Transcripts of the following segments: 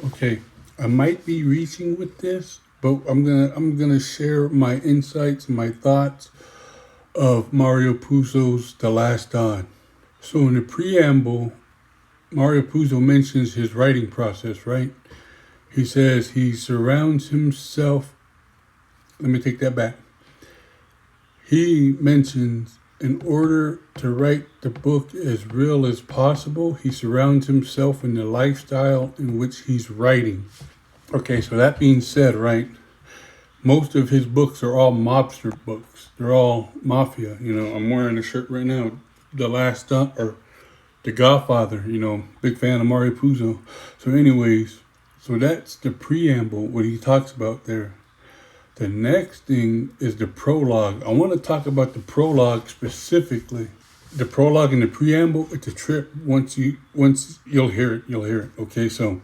Okay, I might be reaching with this, but I'm gonna share my insights and my thoughts of Mario Puzo's The Last Dawn. So in the preamble, Mario Puzo mentions his writing process, right? He says he surrounds himself. Let me take that back. He mentions in order to write the book as real as possible, he surrounds himself in the lifestyle in which he's writing. Okay, so that being said, right, most of his books are all mobster books. They're all mafia. I'm wearing a shirt right now, The Last Dump or The Godfather. Big fan of Mario Puzo. So, anyways, so that's the preamble, what he talks about there. The next thing is the prologue. I want to talk about the prologue specifically. The prologue and the preamble, it's a trip. Once you'll hear it, Okay, so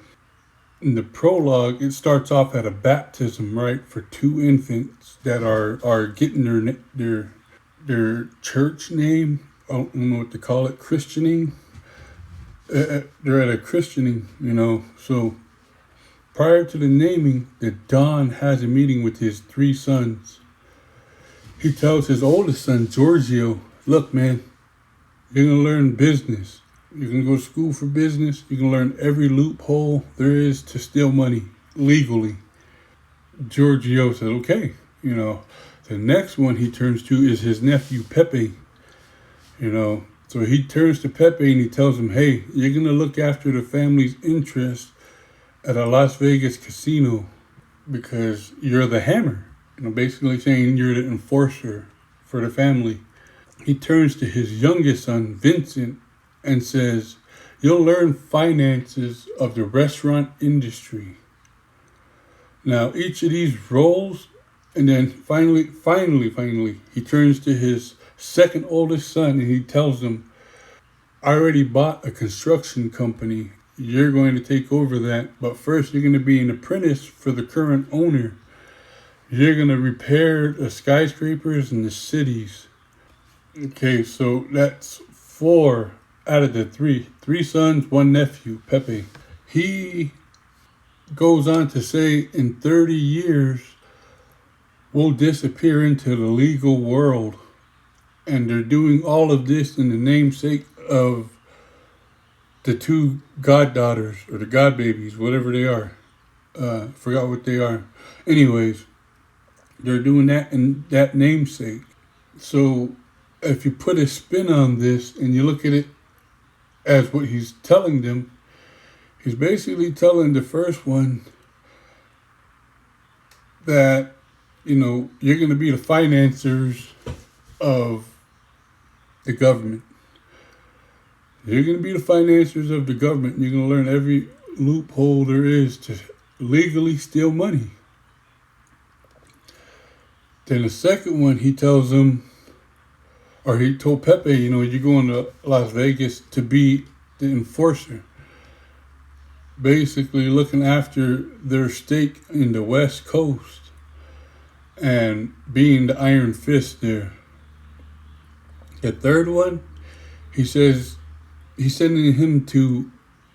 in the prologue, it starts off at a baptism, right, for two infants that are getting their church name. I don't know what to call it, christening. They're at a christening, So prior to the naming, the Don has a meeting with his three sons. He tells his oldest son, Giorgio, look, man, you're going to learn business. You're going to go to school for business. You're going to learn every loophole there is to steal money legally. Giorgio said, okay. The next one he turns to is his nephew, Pepe. So he turns to Pepe and he tells him, hey, you're going to look after the family's interest at a Las Vegas casino because you're the hammer. Basically saying you're the enforcer for the family. He turns to his youngest son, Vincent, and says, you'll learn finances of the restaurant industry. Now, each of these roles, and then finally, he turns to his second oldest son and he tells him, I already bought a construction company. You're going to take over that, but first you're going to be an apprentice for the current owner. You're going to repair the skyscrapers in the cities. Okay, so that's 4 out of the 3. 3 sons, 1 nephew, Pepe. He goes on to say in 30 years, we'll disappear into the legal world. And they're doing all of this in the namesake of the 2 goddaughters or the godbabies, whatever they are. Forgot what they are. Anyways, they're doing that in that namesake. So if you put a spin on this and you look at it as what he's telling them, he's basically telling the first one that, you're going to be the financiers of the government. You're going to be the financiers of the government. You're going to learn every loophole there is to legally steal money. Then the second one, he tells them, or he told Pepe, you're going to Las Vegas to be the enforcer. Basically looking after their stake in the West Coast and being the iron fist there. The third one, he says he's sending him to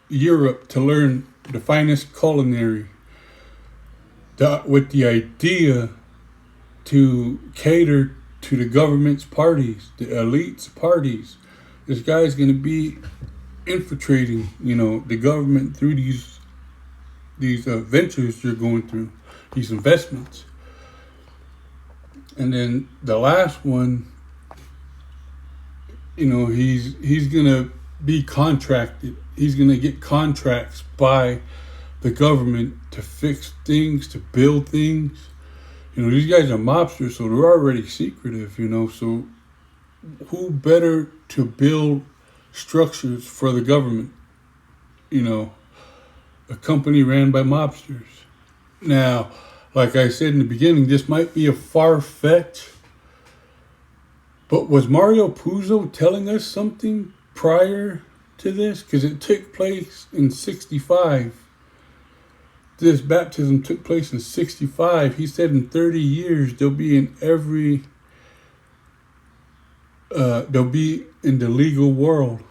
Europe to learn the finest culinary with the idea to cater to the government's parties, the elite's parties. This guy's going to be infiltrating, the government through these ventures you're going through, these investments. And then the last one, he's going to be contracted. He's going to get contracts by the government to fix things, to build things. These guys are mobsters, so they're already secretive, so who better to build structures for the government? A company ran by mobsters. Now, like I said in the beginning, this might be a far-fetched, but was Mario Puzo telling us something prior to this? Because it took place in 65. This baptism took place in 65. He said in 30 years they'll be in they'll be in the legal world.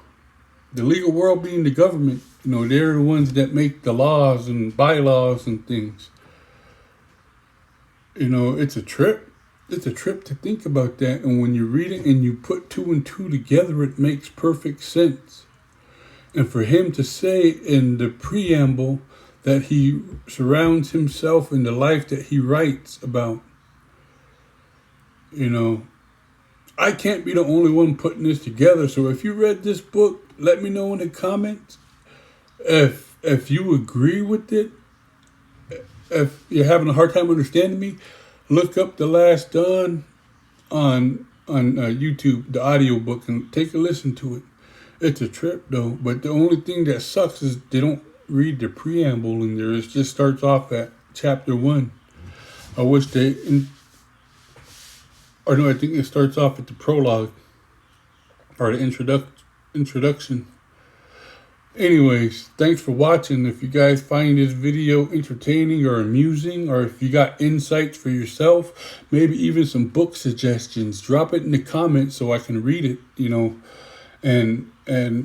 The legal world being the government, You know, they're the ones that make the laws and bylaws and things. You know, it's a trip. It's a trip to think about that. And when you read it and you put two and two together, it makes perfect sense. And for him to say in the preamble that he surrounds himself in the life that he writes about, you know, I can't be the only one putting this together. So if you read this book, let me know in the comments if you agree with it. If you're having a hard time understanding me, look up The Last Dawn on YouTube, the audiobook, and take a listen to it. It's a trip though, but the only thing that sucks is they don't read the preamble in there. It just starts off at chapter 1. I wish I think it starts off at the prologue or the introduction. Anyways, thanks for watching. If you guys find this video entertaining or amusing, or if you got insights for yourself, maybe even some book suggestions, drop it in the comments so I can read it, you know. And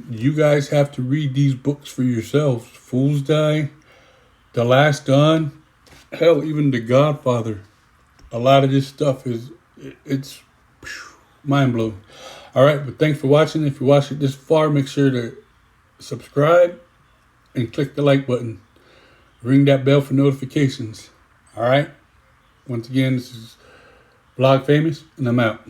you guys have to read these books for yourselves. Fool's Die, The Last Dawn, hell, even The Godfather. A lot of this stuff it's mind-blowing. All right, but thanks for watching. If you watched it this far, make sure to subscribe and click the like button. Ring that bell for notifications. All right? Once again, this is Vlog Famous, and I'm out.